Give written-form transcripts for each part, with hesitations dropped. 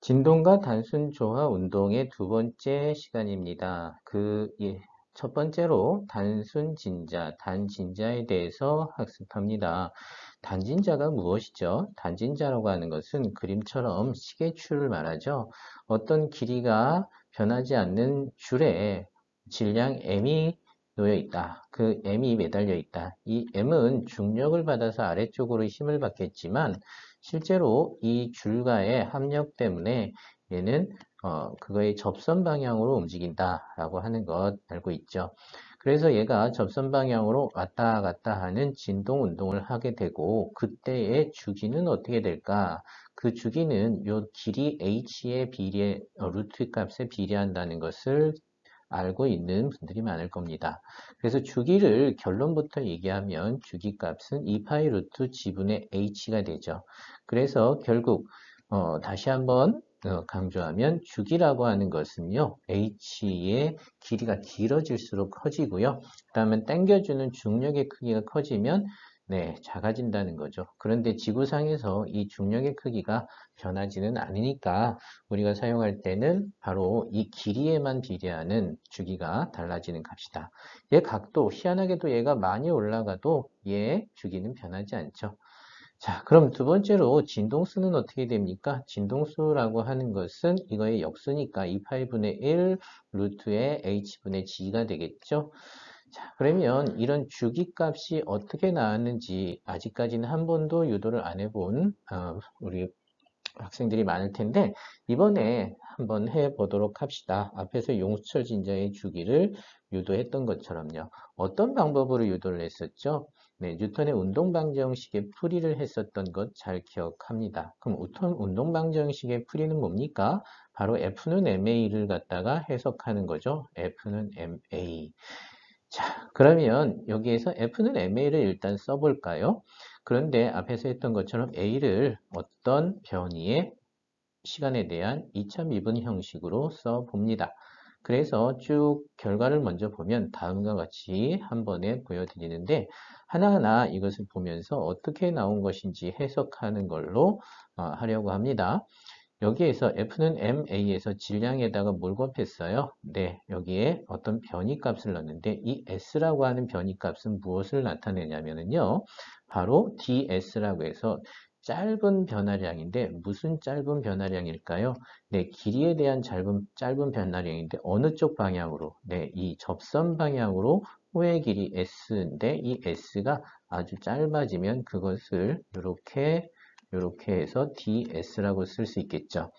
진동과 단순 조화 운동의 두 번째 시간입니다. 첫 번째로 단순 진자, 단진자에 대해서 학습합니다. 단진자가 무엇이죠? 단진자라고 하는 것은 그림처럼 시계줄을 말하죠. 어떤 길이가 변하지 않는 줄에 질량 m이 놓여 있다. 그 m이 매달려 있다. 이 m은 중력을 받아서 아래쪽으로 힘을 받겠지만 실제로 이 줄과의 합력 때문에 얘는 그거의 접선 방향으로 움직인다라고 하는 것 알고 있죠. 그래서 얘가 접선 방향으로 왔다 갔다 하는 진동 운동을 하게 되고 그때의 주기는 어떻게 될까? 그 주기는 요 길이 h의 비례, 루트 값에 비례한다는 것을 알고 있는 분들이 많을 겁니다. 그래서 주기를 결론부터 얘기하면 주기값은 2파이 루트 지분의 h가 되죠. 그래서 결국 다시 한번 강조하면 주기라고 하는 것은요. h의 길이가 길어질수록 커지고요. 그 다음에 당겨주는 중력의 크기가 커지면 네, 작아진다는 거죠. 그런데 지구상에서 이 중력의 크기가 변하지는 않으니까 우리가 사용할 때는 바로 이 길이에만 비례하는 주기가 달라지는 값이다. 얘 각도, 희한하게도 얘가 많이 올라가도 얘 주기는 변하지 않죠. 자, 그럼 두 번째로 진동수는 어떻게 됩니까? 진동수라고 하는 것은 이거의 역수니까 2파이분의 1 루트의 h분의 g가 되겠죠? 자, 그러면 이런 주기값이 어떻게 나왔는지 아직까지는 한 번도 유도를 안 해본 우리 학생들이 많을 텐데 이번에 한번 해보도록 합시다. 앞에서 용수철 진자의 주기를 유도했던 것처럼요. 어떤 방법으로 유도를 했었죠? 네, 뉴턴의 운동방정식의 풀이를 했었던 것 잘 기억합니다. 그럼 운동방정식의 풀이는 뭡니까? 바로 F는 ma를 갖다가 해석하는 거죠. F는 ma. 자, 그러면 여기에서 F는 ma를 일단 써볼까요? 그런데 앞에서 했던 것처럼 a를 어떤 변이의 시간에 대한 2차 미분 형식으로 써봅니다. 그래서 쭉 결과를 먼저 보면 다음과 같이 한 번에 보여드리는데 하나하나 이것을 보면서 어떻게 나온 것인지 해석하는 걸로 하려고 합니다. 여기에서 F는 MA에서 질량에다가 뭘 곱했어요? 네, 여기에 어떤 변이값을 넣었는데 이 S라고 하는 변이값은 무엇을 나타내냐면요. 바로 DS라고 해서 짧은 변화량인데 무슨 짧은 변화량일까요? 네, 길이에 대한 짧은 변화량인데 어느 쪽 방향으로? 네, 이 접선 방향으로 호의 길이 S인데 이 S가 아주 짧아지면 그것을 이렇게 해서 ds라고 쓸 수 있겠죠.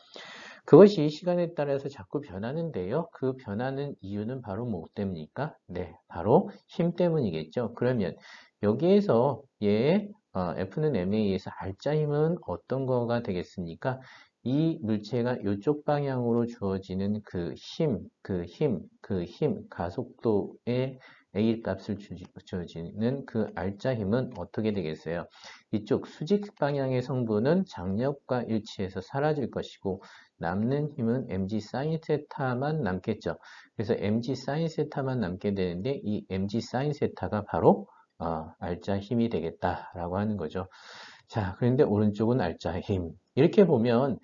그것이 시간에 따라서 자꾸 변하는데요. 그 변하는 이유는 바로 뭐 때문입니까? 네, 바로 힘 때문이겠죠. 그러면 여기에서 F는 MA에서 알짜 힘은 어떤 거가 되겠습니까? 이 물체가 이쪽 방향으로 주어지는 가속도의 A 값을 주어지는 그 알짜 힘은 어떻게 되겠어요? 이쪽 수직 방향의 성분은 장력과 일치해서 사라질 것이고 남는 힘은 mg sin 세타만 남겠죠. 그래서 mg sin 세타만 남게 되는데 이 mg sin 세타가 바로 알짜 힘이 되겠다라고 하는 거죠. 자, 그런데 오른쪽은 알짜 힘. 이렇게 보면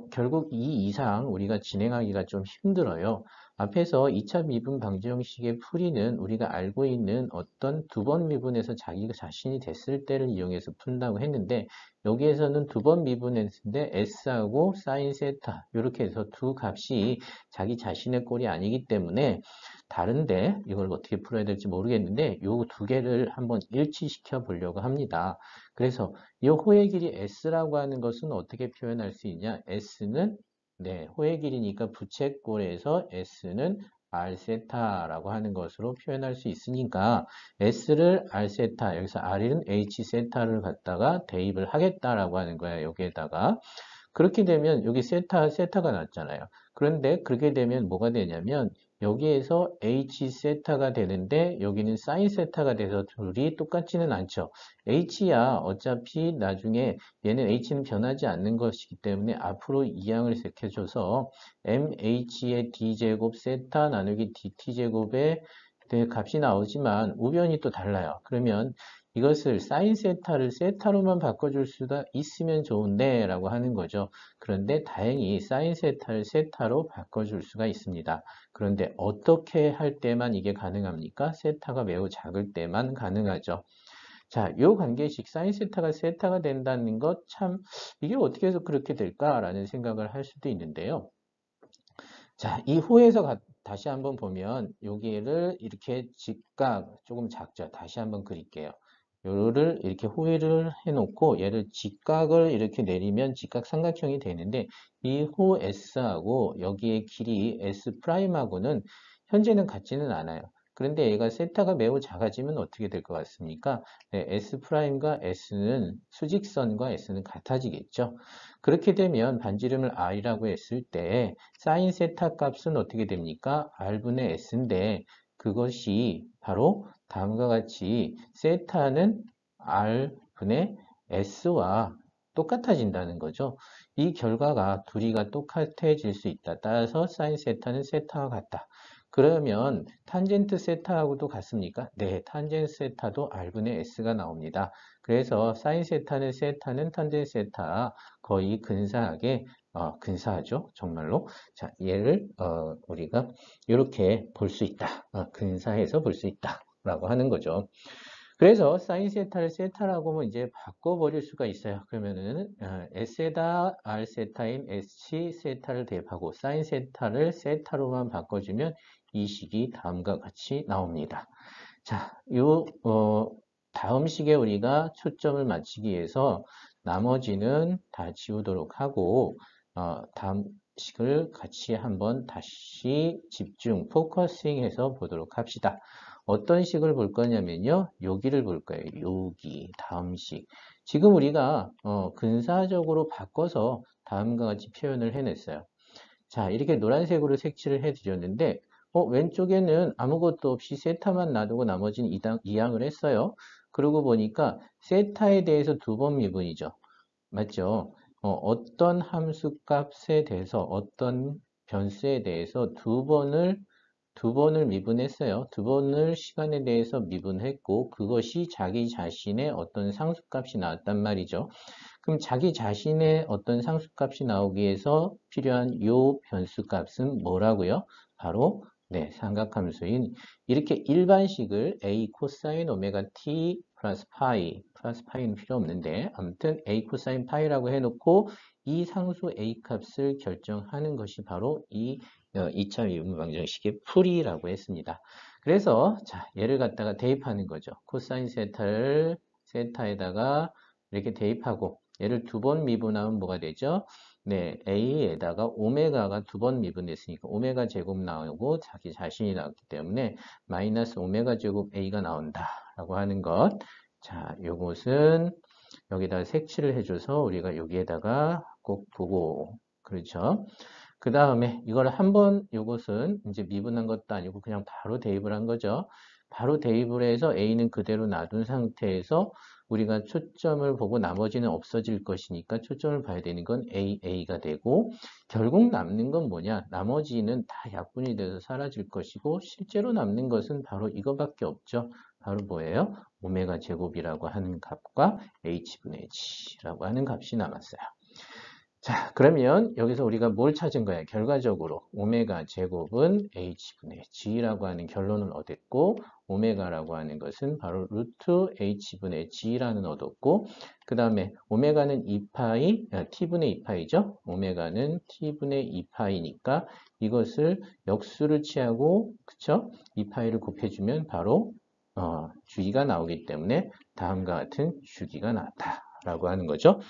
결국 이 이상 우리가 진행하기가 좀 힘들어요. 앞에서 2차 미분 방지 형식의 풀이는 우리가 알고 있는 어떤 두 번 미분해서 자기가 자신이 됐을 때를 이용해서 푼다고 했는데 여기에서는 두 번 미분했는데 S하고 사인 세타 이렇게 해서 두 값이 자기 자신의 꼴이 아니기 때문에 다른데 이걸 어떻게 풀어야 될지 모르겠는데 이 두 개를 한번 일치시켜 보려고 합니다. 그래서 이 호의 길이 S라고 하는 것은 어떻게 표현할 수 있냐? S는 네, 호의 길이니까 부채꼴에서 S는 R세타라고 하는 것으로 표현할 수 있으니까 S를 R세타, 여기서 R은 H세타를 갖다가 대입을 하겠다라고 하는 거예요. 여기에다가. 그렇게 되면 여기 세타가 났잖아요. 그런데 그렇게 되면 뭐가 되냐면 여기에서 H 세타가 되는데 여기는 사인 세타가 돼서 둘이 똑같지는 않죠. H야 어차피 나중에 얘는 H는 변하지 않는 것이기 때문에 앞으로 이항을 시켜줘서 MH의 D제곱 세타 나누기 DT제곱의 값이 나오지만 우변이 또 달라요. 그러면 이것을 사인 세타를 세타로만 바꿔줄 수가 있으면 좋은데 라고 하는 거죠. 그런데 다행히 사인 세타를 세타로 바꿔줄 수가 있습니다. 그런데 어떻게 할 때만 이게 가능합니까? 세타가 매우 작을 때만 가능하죠. 자, 요 관계식 사인 세타가 세타가 된다는 것 참 이게 어떻게 해서 그렇게 될까라는 생각을 할 수도 있는데요. 자, 이 호에서 다시 한번 보면 여기를 이렇게 직각 조금 작죠. 다시 한번 그릴게요. 요를 이렇게 호일을 해놓고 얘를 직각을 이렇게 내리면 직각 삼각형이 되는데 이 호 S하고 여기의 길이 S 프라임하고는 현재는 같지는 않아요. 그런데 얘가 세타가 매우 작아지면 어떻게 될 것 같습니까? 네, S 프라임과 S는 수직선과 S는 같아지겠죠. 그렇게 되면 반지름을 R이라고 했을 때 사인 세타 값은 어떻게 됩니까? R분의 S인데 그것이 바로 다음과 같이 세타는 R분의 S와 똑같아진다는 거죠. 이 결과가 둘이가 똑같아질 수 있다. 따라서 사인 세타는 세타와 같다. 그러면 탄젠트 세타하고도 같습니까? 네, 탄젠트 세타도 R분의 S가 나옵니다. 그래서 사인 세타는 탄젠트 세타 거의 근사하게 근사하죠. 정말로. 자, 얘를 우리가 이렇게 볼 수 있다. 근사해서 볼 수 있다. 라고 하는 거죠. 그래서 사인 세타를 세타라고 하면 이제 바꿔버릴 수가 있어요. 그러면은 S에다 R 세타인 SC 세타를 대입하고 사인 세타를 세타로만 바꿔주면 이 식이 다음과 같이 나옵니다. 자, 요 다음 식에 우리가 초점을 맞추기 위해서 나머지는 다 지우도록 하고 다음 식을 같이 한번 다시 집중, 포커싱해서 보도록 합시다. 어떤 식을 볼 거냐면요. 여기를 볼 거예요. 여기, 다음 식. 지금 우리가 근사적으로 바꿔서 다음과 같이 표현을 해냈어요. 자, 이렇게 노란색으로 색칠을 해드렸는데 왼쪽에는 아무것도 없이 세타만 놔두고 나머지는 이항을 했어요. 그러고 보니까 세타에 대해서 두 번 미분이죠. 맞죠? 어떤 함수 값에 대해서 어떤 변수에 대해서 두 번을 미분했어요. 두 번을 시간에 대해서 미분했고 그것이 자기 자신의 어떤 상수값이 나왔단 말이죠. 그럼 자기 자신의 어떤 상수값이 나오기 위해서 필요한 요 변수값은 뭐라고요? 바로 네, 삼각함수인 이렇게 일반식을 a 코사인 오메가 t 플러스 파이는 필요 없는데 아무튼 a 코사인 파이라고 해놓고 이 상수 a 값을 결정하는 것이 바로 이 2차 미분 방정식의 풀이라고 했습니다. 그래서 자 얘를 갖다가 대입하는 거죠. 코사인 세타를 세타에다가 이렇게 대입하고 얘를 두 번 미분하면 뭐가 되죠? 네, A에다가 오메가가 두 번 미분됐으니까 오메가 제곱 나오고 자기 자신이 나왔기 때문에 마이너스 오메가 제곱 A가 나온다 라고 하는 것. 자, 요것은 여기다 색칠을 해줘서 우리가 여기에다가 꼭 보고 그렇죠? 그 다음에 이걸 한번 요것은 이제 미분한 것도 아니고 그냥 바로 대입을 한 거죠. 바로 대입을 해서 A는 그대로 놔둔 상태에서 우리가 초점을 보고 나머지는 없어질 것이니까 초점을 봐야 되는 건 A가 되고 결국 남는 건 뭐냐? 나머지는 다 약분이 돼서 사라질 것이고 실제로 남는 것은 바로 이거밖에 없죠. 바로 뭐예요? 오메가 제곱이라고 하는 값과 H분의 G라고 하는 값이 남았어요. 자, 그러면 여기서 우리가 뭘 찾은 거야? 결과적으로 오메가 제곱은 h분의 g라고 하는 결론을 얻었고 오메가라고 하는 것은 바로 루트 h분의 g라는 얻었고 그 다음에 오메가는 2파이, t분의 2파이죠? 오메가는 t분의 2파이니까 이것을 역수를 취하고 그쵸? 2파이를 곱해주면 바로 주기가 나오기 때문에 다음과 같은 주기가 나왔다라고 하는 거죠.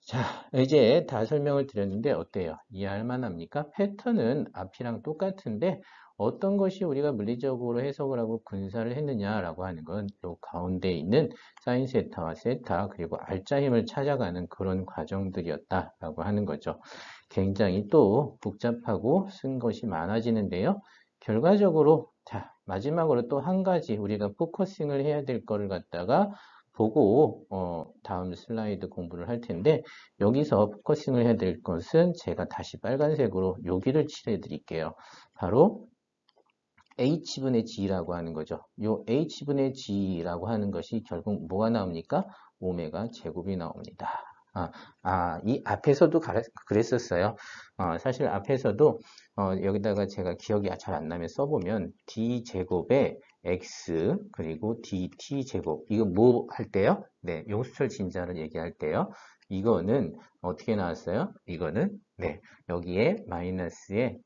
자, 이제 다 설명을 드렸는데 어때요? 이해할 만합니까? 패턴은 앞이랑 똑같은데 어떤 것이 우리가 물리적으로 해석을 하고 근사를 했느냐라고 하는 건 요 가운데 있는 사인 세타와 세타 그리고 알짜 힘을 찾아가는 그런 과정들이었다라고 하는 거죠. 굉장히 또 복잡하고 쓴 것이 많아지는데요. 결과적으로 자, 마지막으로 또 한 가지 우리가 포커싱을 해야 될 거를 갖다가 보고 다음 슬라이드 공부를 할 텐데 여기서 포커싱을 해야 될 것은 제가 다시 빨간색으로 여기를 칠해 드릴게요. 바로 h분의 g라고 하는 거죠. 요 h분의 g라고 하는 것이 결국 뭐가 나옵니까? 오메가 제곱이 나옵니다. 이 앞에서도 그랬었어요. 사실 앞에서도 여기다가 제가 기억이 잘 안 나면 써보면 d제곱에 x 그리고 dt 제곱 이거 뭐 할 때요? 네, 용수철 진자를 얘기할 때요. 이거는 어떻게 나왔어요? 이거는 네, 여기에 마이너스에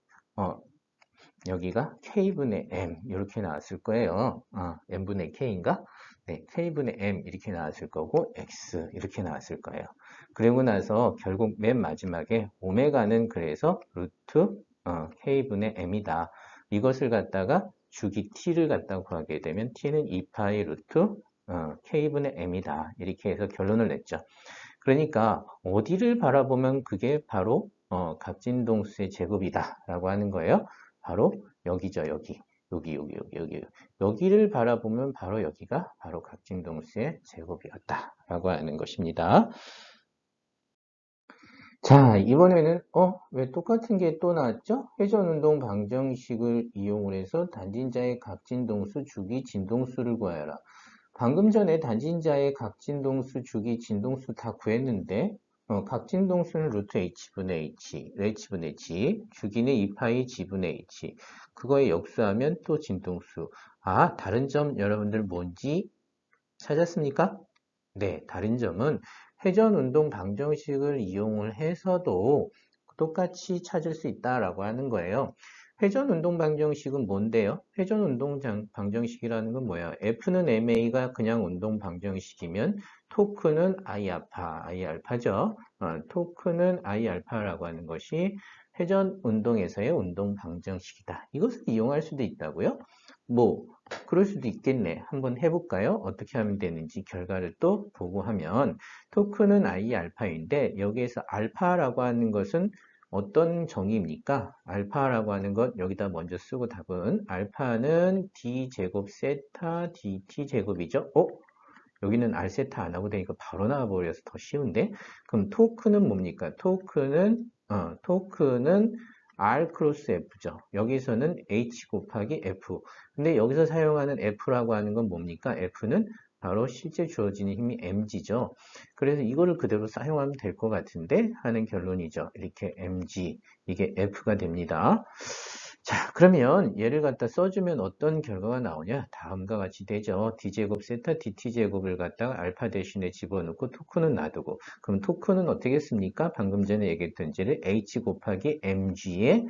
여기가 k분의 m 이렇게 나왔을 거예요. m분의 k인가? 네, k분의 m 이렇게 나왔을 거고 x 이렇게 나왔을 거예요. 그리고 나서 결국 맨 마지막에 오메가는 그래서 루트 k분의 m이다. 이것을 갖다가 주기 t를 갖다 구하게 되면 t는 2파이 루트 k분의 m이다. 이렇게 해서 결론을 냈죠. 그러니까 어디를 바라보면 그게 바로 갑진동수의 제곱이다 라고 하는 거예요. 바로 여기죠. 여기. 여기를 바라보면 바로 여기가 바로 갑진동수의 제곱이었다 라고 하는 것입니다. 자, 이번에는 왜 똑같은 게 또 나왔죠? 회전운동 방정식을 이용을 해서 단진자의 각진동수, 주기, 진동수를 구하여라. 방금 전에 단진자의 각진동수, 주기, 진동수 다 구했는데 각진동수는 루트 h분의 h분의 g, 주기는 2파이 g분의 h. 그거에 역수하면 또 진동수. 다른 점 여러분들 뭔지 찾았습니까? 네, 다른 점은 회전운동 방정식을 이용을 해서도 똑같이 찾을 수 있다라고 하는 거예요. 회전운동 방정식은 뭔데요? 회전운동 방정식이라는 건 뭐예요? F는 MA가 그냥 운동 방정식이면 토크는 I알파죠. 토크는 I알파라고 하는 것이 회전운동에서의 운동 방정식이다. 이것을 이용할 수도 있다고요? 그럴 수도 있겠네. 한번 해볼까요? 어떻게 하면 되는지 결과를 또 보고 하면 토크는 I알파인데 여기에서 알파라고 하는 것은 어떤 정의입니까? 알파라고 하는 것 여기다 먼저 쓰고 답은 알파는 d제곱 세타 dt 제곱이죠. 여기는 r 세타 안 하고 되니까 바로 나와버려서 더 쉬운데 그럼 토크는 뭡니까? 토크는 R 크로스 F죠. 여기서는 H 곱하기 F. 근데 여기서 사용하는 F라고 하는 건 뭡니까? F는 바로 실제 주어지는 힘이 mg죠. 그래서 이거를 그대로 사용하면 될 것 같은데 하는 결론이죠. 이렇게 mg, 이게 F가 됩니다. 자, 그러면 얘를 갖다 써주면 어떤 결과가 나오냐? 다음과 같이 되죠. d제곱 세타 dt제곱을 갖다가 알파 대신에 집어넣고 토크는 놔두고 그럼 토크는 어떻게 씁니까? 방금 전에 얘기했던 지를 h 곱하기 mg의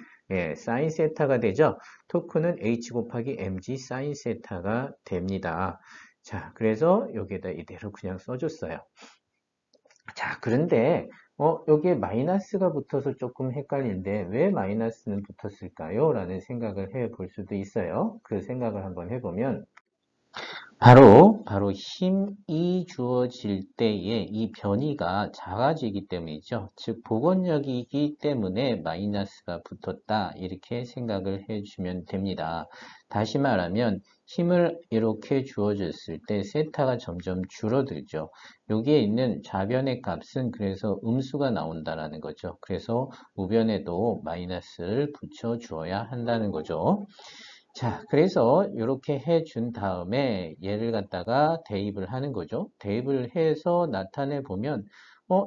사인 세타가 되죠. 토크는 h 곱하기 mg 사인 세타가 됩니다. 자, 그래서 여기에다 이대로 그냥 써줬어요. 자, 그런데 여기에 마이너스가 붙어서 조금 헷갈리는데 왜 마이너스는 붙었을까요? 라는 생각을 해볼 수도 있어요. 그 생각을 한번 해보면 바로 힘이 주어질 때에 이 변이가 작아지기 때문이죠. 즉 복원력이기 때문에 마이너스가 붙었다 이렇게 생각을 해주면 됩니다. 다시 말하면 힘을 이렇게 주어졌을 때 세타가 점점 줄어들죠. 여기에 있는 좌변의 값은 그래서 음수가 나온다라는 거죠. 그래서 우변에도 마이너스를 붙여 주어야 한다는 거죠. 자, 그래서 이렇게 해준 다음에 얘를 갖다가 대입을 하는 거죠. 대입을 해서 나타내 보면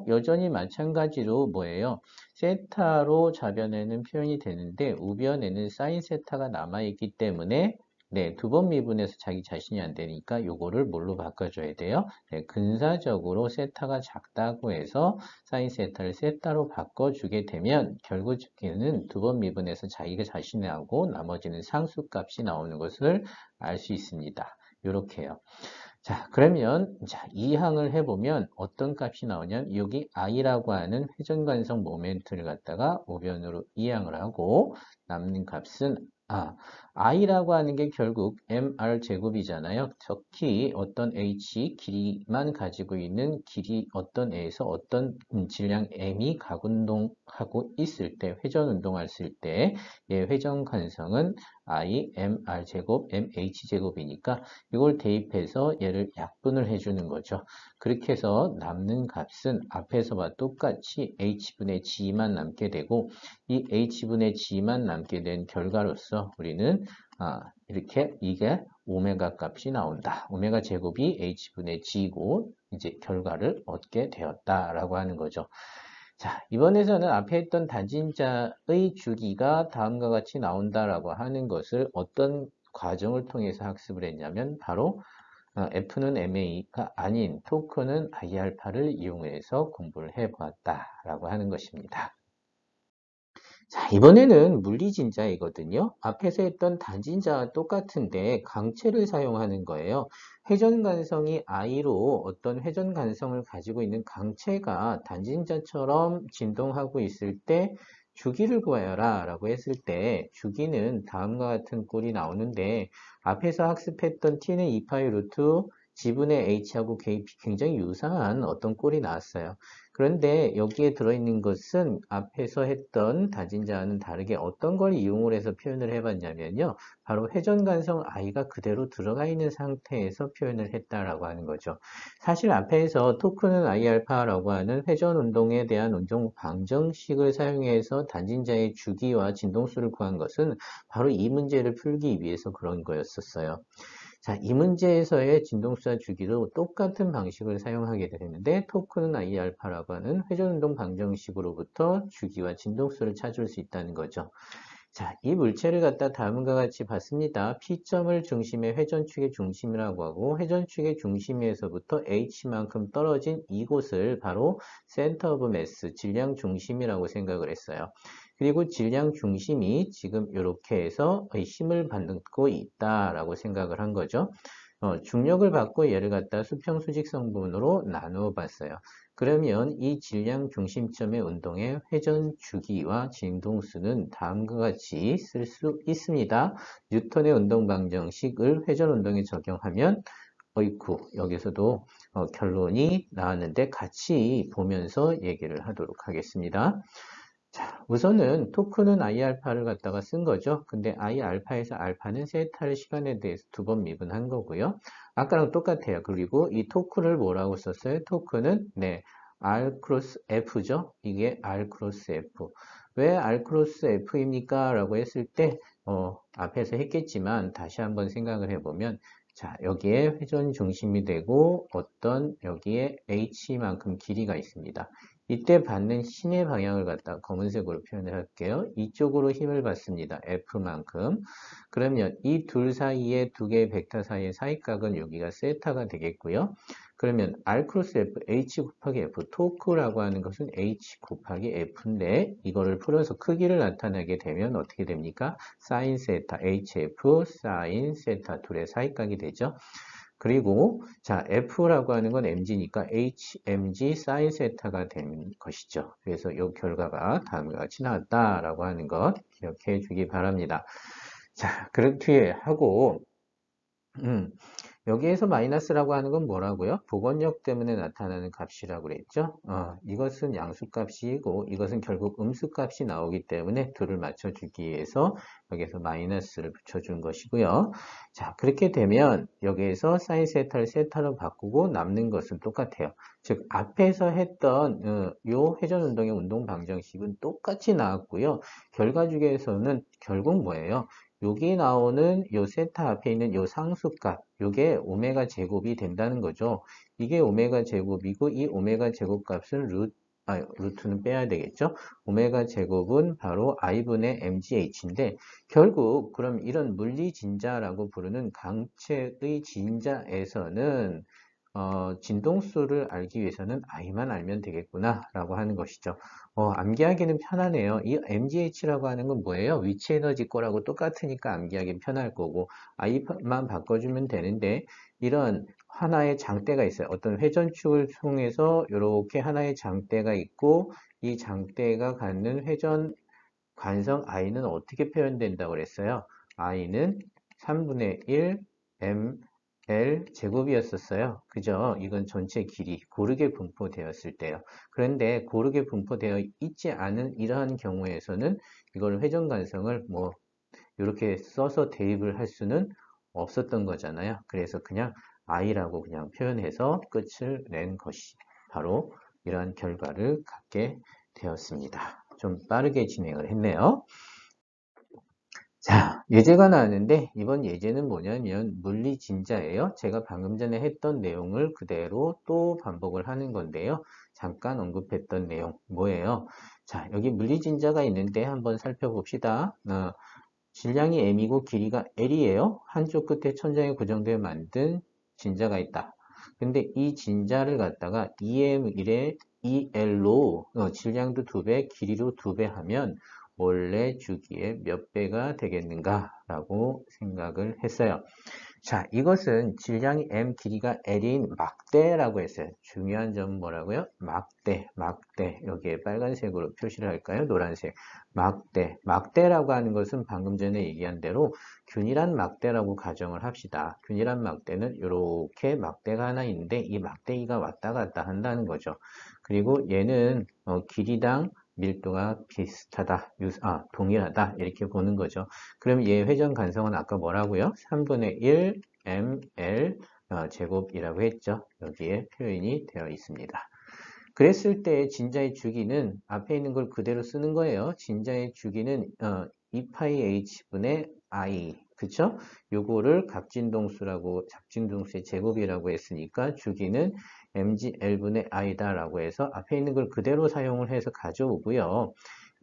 여전히 마찬가지로 뭐예요? 세타로 좌변에는 표현이 되는데 우변에는 사인 세타가 남아있기 때문에 네, 두 번 미분해서 자기 자신이 안 되니까 요거를 뭘로 바꿔줘야 돼요? 네, 근사적으로 세타가 작다고 해서 사인 세타를 세타로 바꿔주게 되면 결국에는 두 번 미분해서 자기가 자신하고 나머지는 상수값이 나오는 것을 알 수 있습니다. 요렇게요. 자, 그러면 이 항을 해보면 어떤 값이 나오냐면 여기 i라고 하는 회전관성 모멘트를 갖다가 우변으로 이항을 하고 남는 값은 i라고 하는 게 결국 mr 제곱이잖아요. 특히 어떤 h 길이만 가지고 있는 길이 어떤 에서 어떤 질량 m이 각운동하고 있을 때 회전 운동했을 때 회전 관성은 i mr 제곱 mh 제곱이니까 이걸 대입해서 얘를 약분을 해주는 거죠. 그렇게 해서 남는 값은 앞에서와 똑같이 h분의 g만 남게 되고 이 h분의 g만 남게 된 결과로서 통해서 우리는 이렇게 이게 오메가 값이 나온다. 오메가 제곱이 h분의 g고 이제 결과를 얻게 되었다라고 하는 거죠. 자, 이번에서는 앞에 했던 단진자의 주기가 다음과 같이 나온다라고 하는 것을 어떤 과정을 통해서 학습을 했냐면 바로 F는 MA가 아닌 토크는 I알파를 이용해서 공부를 해보았다라고 하는 것입니다. 자, 이번에는 물리진자이거든요. 앞에서 했던 단진자와 똑같은데 강체를 사용하는 거예요. 회전간성이 I로 어떤 회전간성을 가지고 있는 강체가 단진자처럼 진동하고 있을 때 주기를 구하여라 라고 했을 때 주기는 다음과 같은 꼴이 나오는데 앞에서 학습했던 t는 2파이 루트 g분의 h하고 굉장히 유사한 어떤 꼴이 나왔어요. 그런데 여기에 들어있는 것은 앞에서 했던 단진자와는 다르게 어떤 걸 이용을 해서 표현을 해봤냐면요. 바로 회전간성 i가 그대로 들어가 있는 상태에서 표현을 했다라고 하는 거죠. 사실 앞에서 토크는 i알파라고 하는 회전 운동에 대한 운동 방정식을 사용해서 단진자의 주기와 진동수를 구한 것은 바로 이 문제를 풀기 위해서 그런 거였었어요. 자, 이 문제에서의 진동수와 주기도 똑같은 방식을 사용하게 되는데 토크는 I알파라고 하는 회전운동 방정식으로부터 주기와 진동수를 찾을 수 있다는 거죠. 자, 이 물체를 갖다 다음과 같이 봤습니다. P점을 중심의 회전축의 중심이라고 하고 회전축의 중심에서부터 H만큼 떨어진 이곳을 바로 센터 오브 매스, 질량 중심이라고 생각을 했어요. 그리고 질량 중심이 지금 이렇게 해서 힘을 받고 있다라고 생각을 한 거죠. 중력을 받고 얘를 갖다 수평수직 성분으로 나누어 봤어요. 그러면 이 질량 중심점의 운동의 회전 주기와 진동수는 다음과 같이 쓸 수 있습니다. 뉴턴의 운동 방정식을 회전 운동에 적용하면 어이쿠 여기서도 결론이 나왔는데 같이 보면서 얘기를 하도록 하겠습니다. 자, 우선은 토크는 I알파를 갖다가 쓴 거죠. 근데 I알파에서 알파는 세타를 시간에 대해서 두 번 미분한 거고요. 아까랑 똑같아요. 그리고 이 토크를 뭐라고 썼어요? 토크는 네, R 크로스 F죠. 이게 R 크로스 F. 왜 R 크로스 F입니까? 라고 했을 때 앞에서 했겠지만 다시 한번 생각을 해보면 자, 여기에 회전 중심이 되고 어떤 여기에 H만큼 길이가 있습니다. 이때 받는 힘의 방향을 갖다 검은색으로 표현을 할게요. 이쪽으로 힘을 받습니다. F만큼. 그러면 이 둘 사이에 두 개의 벡터 사이의 사이각은 여기가 세타가 되겠고요. 그러면 R 크로스 F, H 곱하기 F, 토크라고 하는 것은 H 곱하기 F인데 이거를 풀어서 크기를 나타내게 되면 어떻게 됩니까? 사인 세타, HF, 사인 세타 둘의 사이각이 되죠. 그리고 자 F라고 하는 건 mg니까 hmg 사인 세타가 되는 것이죠. 그래서 이 결과가 다음과 같이 나왔다라고 하는 것 기억해 주기 바랍니다. 자 그렇게 하고 여기에서 마이너스라고 하는 건 뭐라고요? 복원력 때문에 나타나는 값이라고 그랬죠? 이것은 양수값이고 이것은 결국 음수값이 나오기 때문에 둘을 맞춰주기 위해서 여기에서 마이너스를 붙여준 것이고요. 자, 그렇게 되면 여기에서 사인 세타를 세타로 바꾸고 남는 것은 똑같아요. 즉 앞에서 했던 요 회전운동의 운동 방정식은 똑같이 나왔고요. 결과주기에서는 결국 뭐예요? 여기 나오는 요 세타 앞에 있는 요 상수값, 요게 오메가 제곱이 된다는 거죠. 이게 오메가 제곱이고 이 오메가 제곱값은 루트는 빼야 되겠죠. 오메가 제곱은 바로 i분의 mgh인데 결국 그럼 이런 물리진자라고 부르는 강체의 진자에서는 진동수를 알기 위해서는 i만 알면 되겠구나 라고 하는 것이죠. 암기하기는 편하네요. 이 mgh라고 하는 건 뭐예요? 위치 에너지 거라고 똑같으니까 암기하기 편할 거고 i만 바꿔주면 되는데 이런 하나의 장대가 있어요. 어떤 회전축을 통해서 이렇게 하나의 장대가 있고 이 장대가 갖는 회전 관성 i는 어떻게 표현된다고 그랬어요? i는 3분의 1 ml 제곱이었었어요. 그죠? 이건 전체 길이 고르게 분포되었을 때요. 그런데 고르게 분포되어 있지 않은 이러한 경우에서는 이걸 회전 관성을 뭐 이렇게 써서 대입을 할 수는 없었던 거잖아요. 그래서 그냥 i라고 그냥 표현해서 끝을 낸 것이 바로 이러한 결과를 갖게 되었습니다. 좀 빠르게 진행을 했네요. 자, 예제가 나왔는데 이번 예제는 뭐냐면 물리진자예요. 제가 방금 전에 했던 내용을 그대로 또 반복을 하는 건데요. 잠깐 언급했던 내용 뭐예요? 자, 여기 물리진자가 있는데 한번 살펴봅시다. 질량이 m이고 길이가 l이에요. 한쪽 끝에 천장에 고정되어 만든 진자가 있다. 근데 이 진자를 갖다가 EM1에 EL로 질량도 2배, 길이도 2배 하면 원래 주기의 몇 배가 되겠는가 라고 생각을 했어요. 자, 이것은 질량이 m, 길이가 l인 막대라고 했어요. 중요한 점은 뭐라고요? 막대. 여기에 빨간색으로 표시를 할까요? 노란색. 막대라고 하는 것은 방금 전에 얘기한 대로 균일한 막대라고 가정을 합시다. 균일한 막대는 이렇게 막대가 하나 있는데 이 막대기가 왔다 갔다 한다는 거죠. 그리고 얘는 길이당 밀도가 비슷하다, 동일하다 이렇게 보는 거죠. 그럼 얘 회전 간성은 아까 뭐라고요? 3분의 1 ml 제곱이라고 했죠. 여기에 표현이 되어 있습니다. 그랬을 때 진자의 주기는 앞에 있는 걸 그대로 쓰는 거예요. 진자의 주기는 2파이 h분의 i, 그쵸? 요거를 갑진동수라고, 잡진동수의 제곱이라고 했으니까 주기는 mg l분의 i다 라고 해서 앞에 있는 걸 그대로 사용을 해서 가져오고요.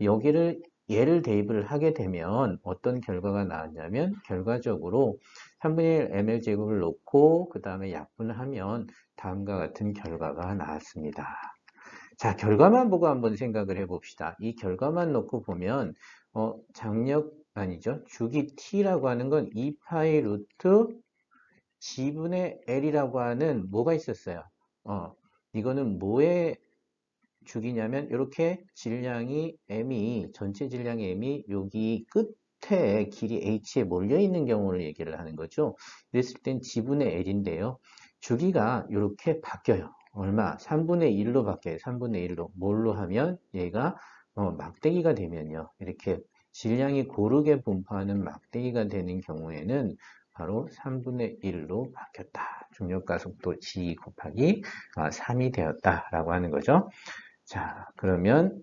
여기를 얘를 대입을 하게 되면 어떤 결과가 나왔냐면 결과적으로 3분의 1 ml 제곱을 놓고 그 다음에 약분을 하면 다음과 같은 결과가 나왔습니다. 자, 결과만 보고 한번 생각을 해봅시다. 이 결과만 놓고 보면 장력 아니죠. 주기 t라고 하는 건 2파이 루트 g분의 l이라고 하는 뭐가 있었어요. 이거는 뭐의 주기냐면 이렇게 질량이 m이 전체 질량의 m이 여기 끝에 길이 h에 몰려 있는 경우를 얘기를 하는 거죠. 이랬을 땐 g분의 l인데요. 주기가 이렇게 바뀌어요. 얼마? 3분의 1로 바뀌어요. 3분의 1로. 뭘로 하면 얘가 막대기가 되면요. 이렇게 질량이 고르게 분포하는 막대기가 되는 경우에는 바로 3분의 1로 바뀌었다. 중력가속도 g 곱하기 3이 되었다라고 하는 거죠. 자, 그러면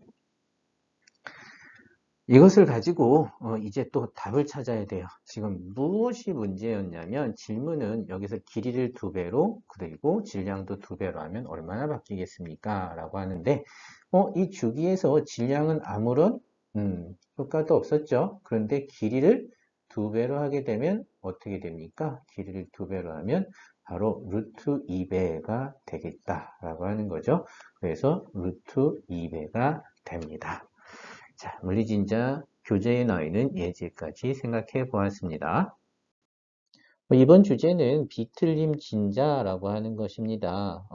이것을 가지고 이제 또 답을 찾아야 돼요. 지금 무엇이 문제였냐면 질문은 여기서 길이를 2배로 그리고 질량도 2배로 하면 얼마나 바뀌겠습니까? 라고 하는데 이 주기에서 질량은 아무런 효과도 없었죠. 그런데 길이를 2배로 하게 되면 어떻게 됩니까? 길이를 2배로 하면 바로 루트 2배가 되겠다라고 하는 거죠. 그래서 루트 2배가 됩니다. 자, 물리진자 교재에 나와 있는 예제까지 생각해 보았습니다. 이번 주제는 비틀림 진자라고 하는 것입니다.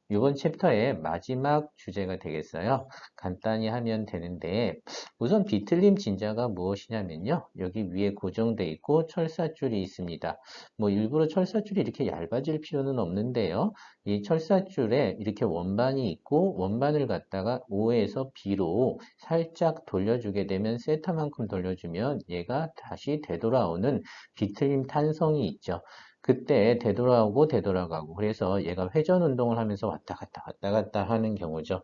이번 챕터의 마지막 주제가 되겠어요. 간단히 하면 되는데 우선 비틀림 진자가 무엇이냐면요. 여기 위에 고정되어 있고 철사줄이 있습니다. 뭐 일부러 철사줄이 이렇게 얇아질 필요는 없는데요. 이 철사줄에 이렇게 원반이 있고 원반을 갖다가 O에서 B로 살짝 돌려주게 되면 세타만큼 돌려주면 얘가 다시 되돌아오는 비틀림 탄성이 있죠. 그때 되돌아가고 그래서 얘가 회전 운동을 하면서 왔다 갔다 하는 경우죠.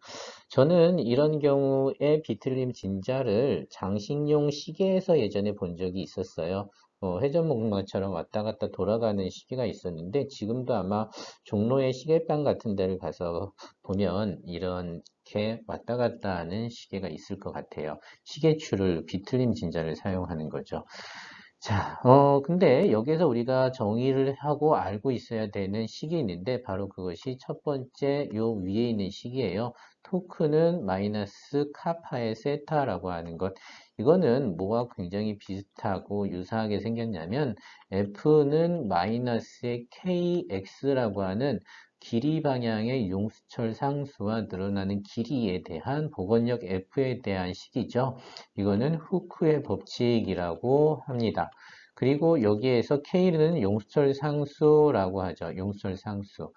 저는 이런 경우에 비틀림 진자를 장식용 시계에서 예전에 본 적이 있었어요. 회전목마처럼 왔다 갔다 돌아가는 시계가 있었는데 지금도 아마 종로의 시계방 같은 데를 가서 보면 이렇게 왔다 갔다 하는 시계가 있을 것 같아요. 시계줄을 비틀림 진자를 사용하는 거죠. 자, 근데 여기서 우리가 정의를 하고 알고 있어야 되는 식이 있는데 바로 그것이 첫 번째 요 위에 있는 식이에요. 토크는 마이너스 카파의 세타라고 하는 것. 이거는 뭐가 굉장히 비슷하고 유사하게 생겼냐면 F는 마이너스의 KX라고 하는 길이 방향의 용수철 상수와 늘어나는 길이에 대한 복원력 F에 대한 식이죠. 이거는 후크의 법칙이라고 합니다. 그리고 여기에서 K는 용수철 상수라고 하죠. 용수철 상수.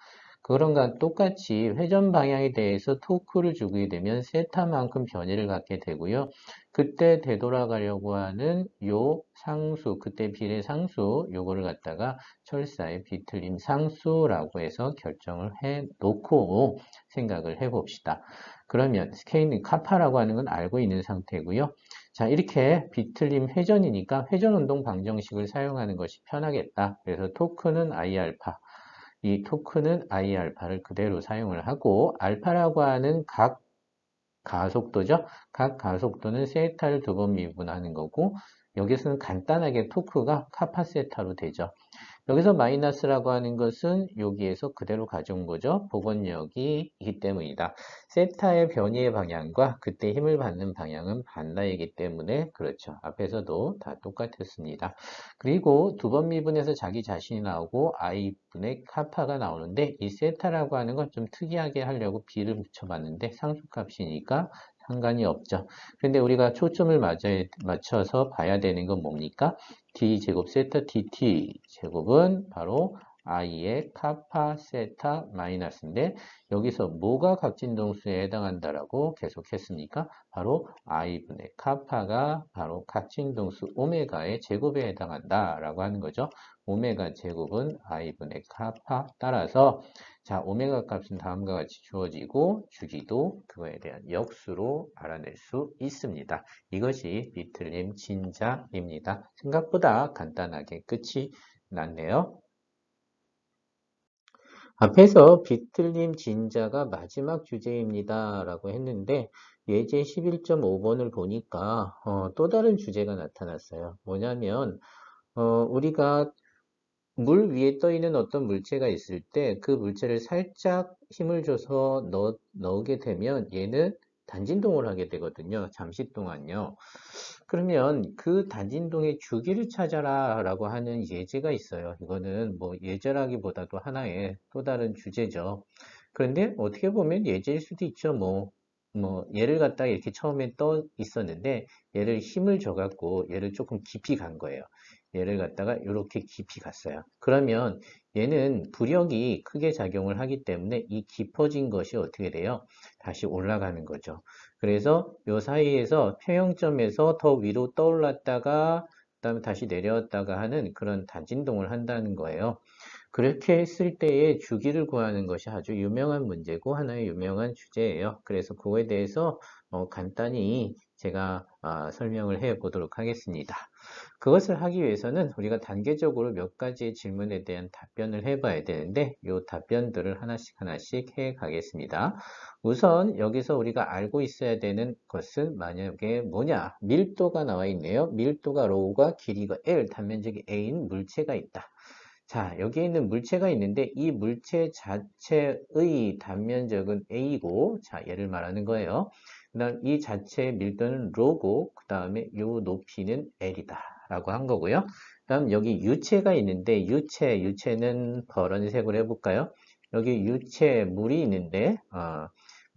그런 것 똑같이 회전 방향에 대해서 토크를 주게 되면 세타만큼 변이를 갖게 되고요. 그때 되돌아가려고 하는 요 상수, 그때 비례 상수, 요거를 갖다가 철사의 비틀림 상수라고 해서 결정을 해 놓고 생각을 해 봅시다. 그러면 K는 카파라고 하는 건 알고 있는 상태고요. 자, 이렇게 비틀림 회전이니까 회전운동 방정식을 사용하는 것이 편하겠다. 그래서 토크는 I알파. 이 토크는 I알파를 그대로 사용을 하고, 알파라고 하는 각 가속도죠. 각 가속도는 세타를 두 번 미분하는 거고, 여기서는 간단하게 토크가 카파 세타로 되죠. 여기서 마이너스라고 하는 것은 여기에서 그대로 가져온 거죠. 복원력이기 때문이다. 세타의 변이의 방향과 그때 힘을 받는 방향은 반대이기 때문에 그렇죠. 앞에서도 다 똑같았습니다. 그리고 두 번 미분해서 자기 자신이 나오고 i분의 카파가 나오는데 이 세타라고 하는 건 좀 특이하게 하려고 b를 붙여봤는데 상수값이니까 상관이 없죠. 그런데 우리가 초점을 맞춰서 봐야 되는 건 뭡니까? d제곱 세타 dt 제곱은 바로 i의 카파 세타 마이너스인데 여기서 뭐가 각진동수에 해당한다라고 계속했습니까? 바로 i분의 카파가 바로 각진동수 오메가의 제곱에 해당한다라고 하는 거죠. 오메가 제곱은 i분의 카파 따라서 자 오메가 값은 다음과 같이 주어지고 주기도 그거에 대한 역수로 알아낼 수 있습니다. 이것이 비틀림 진자입니다. 생각보다 간단하게 끝이 났네요. 앞에서 비틀림 진자가 마지막 주제입니다. 라고 했는데 예제 11.5번을 보니까 또 다른 주제가 나타났어요. 뭐냐면 우리가 물 위에 떠 있는 어떤 물체가 있을 때 그 물체를 살짝 힘을 줘서 넣게 되면 얘는 단진동을 하게 되거든요. 잠시 동안요. 그러면 그 단진동의 주기를 찾아라 라고 하는 예제가 있어요. 이거는 뭐 예제라기보다도 하나의 또 다른 주제죠. 그런데 어떻게 보면 예제일 수도 있죠. 뭐 얘를 갖다가 이렇게 처음에 떠 있었는데 얘를 힘을 줘갖고 얘를 조금 깊이 간 거예요. 얘를 갖다가 이렇게 깊이 갔어요. 그러면 얘는 부력이 크게 작용을 하기 때문에 이 깊어진 것이 어떻게 돼요? 다시 올라가는 거죠. 그래서 이 사이에서 평형점에서 더 위로 떠올랐다가 그다음에 다시 내려왔다가 하는 그런 단진동을 한다는 거예요. 그렇게 했을 때의 주기를 구하는 것이 아주 유명한 문제고 하나의 유명한 주제예요. 그래서 그거에 대해서 간단히 제가 설명을 해 보도록 하겠습니다. 그것을 하기 위해서는 우리가 단계적으로 몇 가지의 질문에 대한 답변을 해 봐야 되는데 이 답변들을 하나씩 해 가겠습니다. 우선 여기서 우리가 알고 있어야 되는 것은 만약에 뭐냐? 밀도가 나와 있네요. 밀도가 rho가 길이가 L, 단면적이 A인 물체가 있다. 자, 여기에 있는 물체가 있는데 이 물체 자체의 단면적은 A고, 자, 얘를 말하는 거예요. 그 다음 이 자체의 밀도는 rho고, 그 다음에 이 높이는 L이다. 라고 한 거고요. 그 다음 여기 유체가 있는데 유체는 파란색으로 해볼까요? 여기 물이 있는데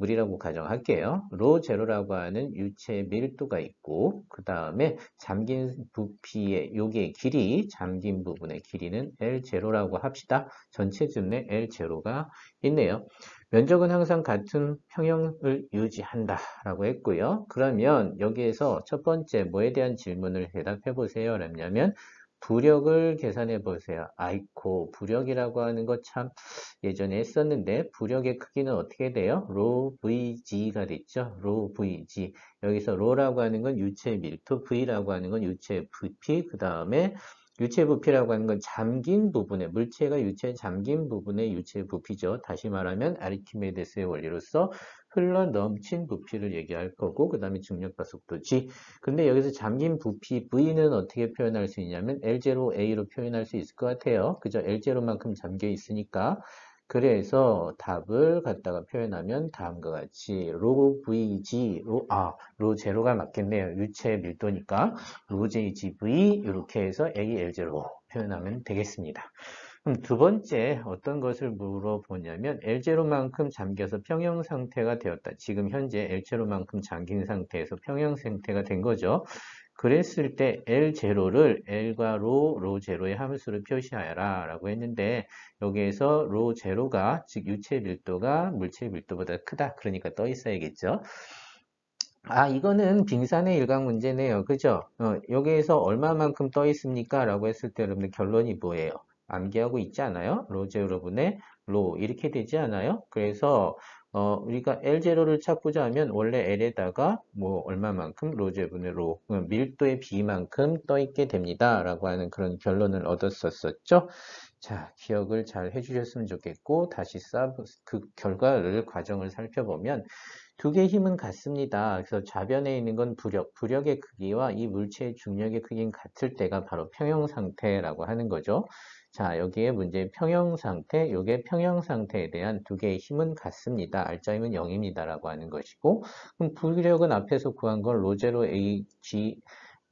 물이라고 가정할게요. 로 제로라고 하는 유체의 밀도가 있고 그 다음에 잠긴 부피의 요게 길이 잠긴 부분의 길이는 L0라고 합시다. 전체 줌에 L0가 있네요. 면적은 항상 같은 평형을 유지한다 라고 했고요. 그러면 여기에서 첫 번째 뭐에 대한 질문을 대답해 보세요. 라면 부력을 계산해 보세요. 아이코 부력이라고 하는 거 참 예전에 했었는데 부력의 크기는 어떻게 돼요? 로 VG가 됐죠. 로 VG. 여기서 로라고 하는 건 유체 밀도, V라고 하는 건 유체 부피, 그 다음에 유체 부피라고 하는 건 잠긴 부분에 물체가 유체에 잠긴 부분의 유체 부피죠. 다시 말하면 아르키메데스의 원리로서 흘러 넘친 부피를 얘기할 거고 그 다음에 중력과 속도 G. 근데 여기서 잠긴 부피 V는 어떻게 표현할 수 있냐면 L0A로 표현할 수 있을 것 같아요. 그죠? L0만큼 잠겨 있으니까. 그래서 답을 갖다가 표현하면 다음과 같이 로 VG, 로 제로가 맞겠네요. 유체 밀도니까 로 JGV 이렇게 해서 AL0 표현하면 되겠습니다. 그럼 두 번째 어떤 것을 물어보냐면 L0만큼 잠겨서 평형 상태가 되었다. 지금 현재 L0만큼 잠긴 상태에서 평형 상태가 된 거죠. 그랬을 때 L0를 L과 로 제로의 함수를 표시하여라 라고 했는데 여기에서 로 제로가 즉 유체 밀도가 물체 밀도보다 크다. 그러니까 떠 있어야겠죠. 이거는 빙산의 일각 문제네요. 그죠? 여기에서 얼마만큼 떠 있습니까? 라고 했을 때 여러분들 결론이 뭐예요? 암기하고 있지 않아요? 로제 여러분의 로 이렇게 되지 않아요? 그래서 우리가 L0를 찾고자 하면 원래 L에다가 뭐 얼마만큼 로제분의 로 밀도의 B만큼 떠 있게 됩니다. 라고 하는 그런 결론을 얻었었죠. 자, 기억을 잘 해주셨으면 좋겠고 다시 그 결과를 과정을 살펴보면 두 개의 힘은 같습니다. 그래서 좌변에 있는 건 부력, 부력의 크기와 이 물체의 중력의 크기는 같을 때가 바로 평형 상태라고 하는 거죠. 자, 여기에 문제 평형 상태, 요게 평형 상태에 대한 두 개의 힘은 같습니다. 알짜힘은 0입니다라고 하는 것이고, 그럼 부력은 앞에서 구한 걸 로제로 A, G,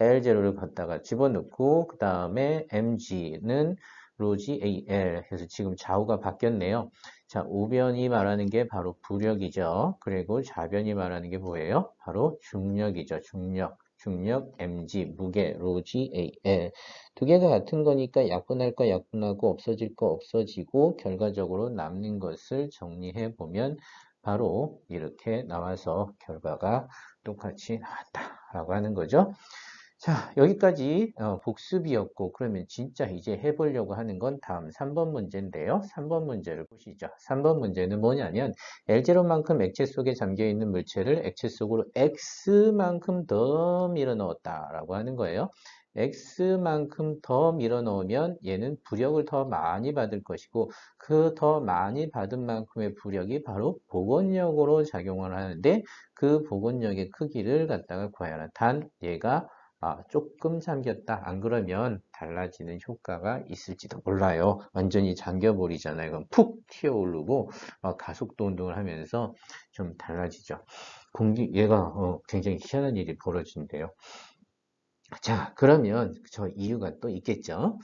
L0를 갖다가 집어넣고, 그 다음에 MG는 로지 AL 해서 지금 좌우가 바뀌었네요. 자, 우변이 말하는 게 바로 부력이죠. 그리고 좌변이 말하는 게 뭐예요? 바로 중력이죠. 중력. 중력 mg, 무게 로지 AL. 두 개가 같은 거니까 약분할 거 약분하고 없어질 거 없어지고 결과적으로 남는 것을 정리해 보면 바로 이렇게 나와서 결과가 똑같이 나왔다라고 하는 거죠. 자, 여기까지 복습이었고 그러면 진짜 이제 해보려고 하는 건 다음 3번 문제인데요. 3번 문제를 보시죠. 3번 문제는 뭐냐면 L0만큼 액체 속에 잠겨있는 물체를 액체 속으로 X만큼 더 밀어 넣었다라고 하는 거예요. X만큼 더 밀어 넣으면 얘는 부력을 더 많이 받을 것이고 그 더 많이 받은 만큼의 부력이 바로 복원력으로 작용을 하는데 그 복원력의 크기를 갖다가 구해야 하나. 단 얘가 조금 잠겼다. 안 그러면 달라지는 효과가 있을지도 몰라요. 완전히 잠겨버리잖아요. 그럼 푹 튀어오르고 가속도 운동을 하면서 좀 달라지죠. 얘가 굉장히 희한한 일이 벌어진대요. 자, 그러면 저 이유가 또 있겠죠.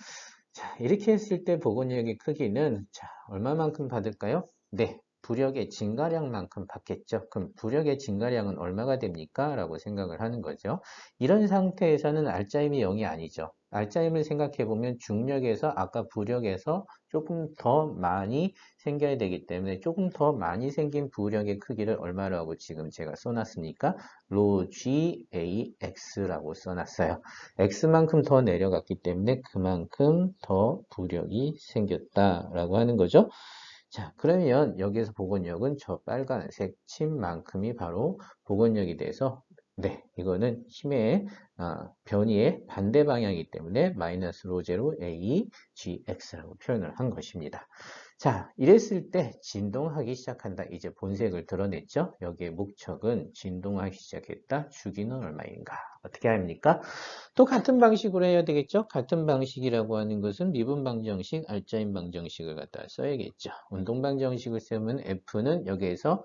자, 이렇게 했을 때 복원력의 크기는 자, 얼마만큼 받을까요? 네, 부력의 증가량만큼 받겠죠. 그럼 부력의 증가량은 얼마가 됩니까? 라고 생각을 하는 거죠. 이런 상태에서는 알짜힘이 0이 아니죠. 알짜힘을 생각해 보면 중력에서 아까 부력에서 조금 더 많이 생겨야 되기 때문에 조금 더 많이 생긴 부력의 크기를 얼마라고 지금 제가 써놨습니까? 로 GAX라고 써놨어요. X만큼 더 내려갔기 때문에 그만큼 더 부력이 생겼다라고 하는 거죠. 자, 그러면 여기에서 복원력은 저 빨간색 침만큼이 바로 복원력이 돼서 네, 이거는 힘의 변이의 반대 방향이기 때문에 마이너스 로제로 A, G, X라고 표현을 한 것입니다. 자, 이랬을 때 진동하기 시작한다. 이제 본색을 드러냈죠? 여기에 목적은 진동하기 시작했다. 주기는 얼마인가? 어떻게 합니까? 또 같은 방식으로 해야 되겠죠? 같은 방식이라고 하는 것은 미분 방정식, 알짜임 방정식을 갖다 써야겠죠. 운동 방정식을 쓰면 F는 여기에서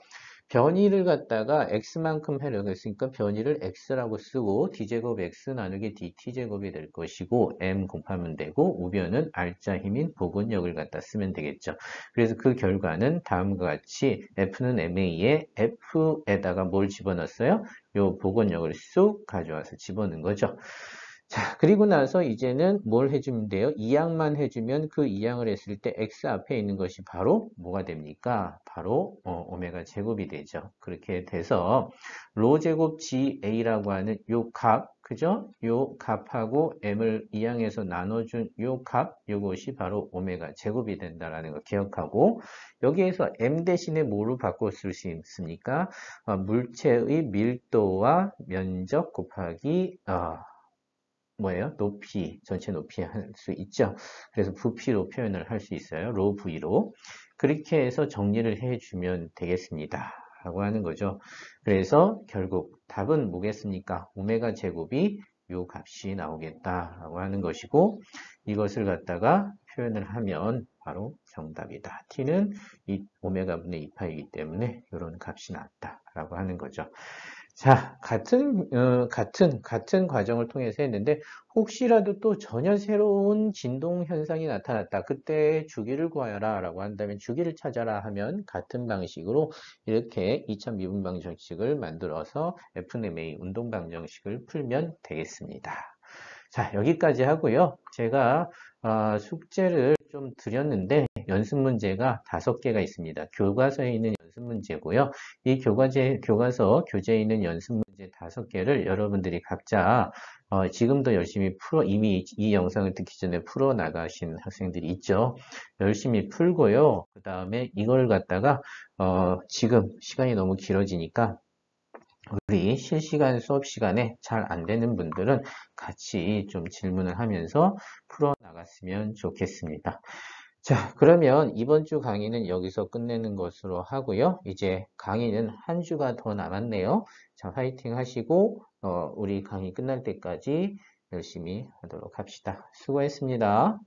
변이를 갖다가 x만큼 하려고 했으니까 변이를 x라고 쓰고 d제곱 x 나누기 dt제곱이 될 것이고 m 곱하면 되고 우변은 알짜 힘인 복원력을 갖다 쓰면 되겠죠. 그래서 그 결과는 다음과 같이 f는 ma에 f에다가 뭘 집어넣었어요? 요 복원력을 쑥 가져와서 집어넣은 거죠. 자, 그리고 나서 이제는 뭘 해주면 돼요? 이항만 해주면 그 이항을 했을 때 x 앞에 있는 것이 바로 뭐가 됩니까? 바로 오메가 제곱이 되죠. 그렇게 돼서 로 제곱 GA라고 하는 요 값, 그죠? 요 값하고 m을 이항에서 나눠준 요 값, 요것이 바로 오메가 제곱이 된다라는 거 기억하고 여기에서 m 대신에 뭐로 바꿔 쓸 수 있습니까? 물체의 밀도와 면적 곱하기 뭐예요? 높이, 전체 높이 할 수 있죠. 그래서 부피로 표현을 할 수 있어요. 로 V로. 그렇게 해서 정리를 해주면 되겠습니다. 라고 하는 거죠. 그래서 결국 답은 뭐겠습니까? 오메가 제곱이 요 값이 나오겠다라고 하는 것이고 이것을 갖다가 표현을 하면 바로 정답이다. t는 이 오메가 분의 2파이기 때문에 이런 값이 나왔다라고 하는 거죠. 자, 같은 과정을 통해서 했는데, 혹시라도 또 전혀 새로운 진동 현상이 나타났다. 그때 주기를 구하여라 라고 한다면 주기를 찾아라 하면 같은 방식으로 이렇게 2차 미분 방정식을 만들어서 FNMA 운동 방정식을 풀면 되겠습니다. 자, 여기까지 하고요. 제가 숙제를 좀 드렸는데 연습 문제가 5개가 있습니다. 교과서에 있는 연습 문제고요. 이 교과서 교재에 있는 연습 문제 5개를 여러분들이 각자 지금도 열심히 이미 이 영상을 듣기 전에 풀어 나가신 학생들이 있죠. 열심히 풀고요. 그 다음에 이걸 갖다가, 지금 시간이 너무 길어지니까 우리 실시간 수업 시간에 잘 안 되는 분들은 같이 좀 질문을 하면서 풀어 나갔으면 좋겠습니다. 자, 그러면 이번 주 강의는 여기서 끝내는 것으로 하고요. 이제 강의는 한 주가 더 남았네요. 자, 화이팅 하시고, 우리 강의 끝날 때까지 열심히 하도록 합시다. 수고했습니다.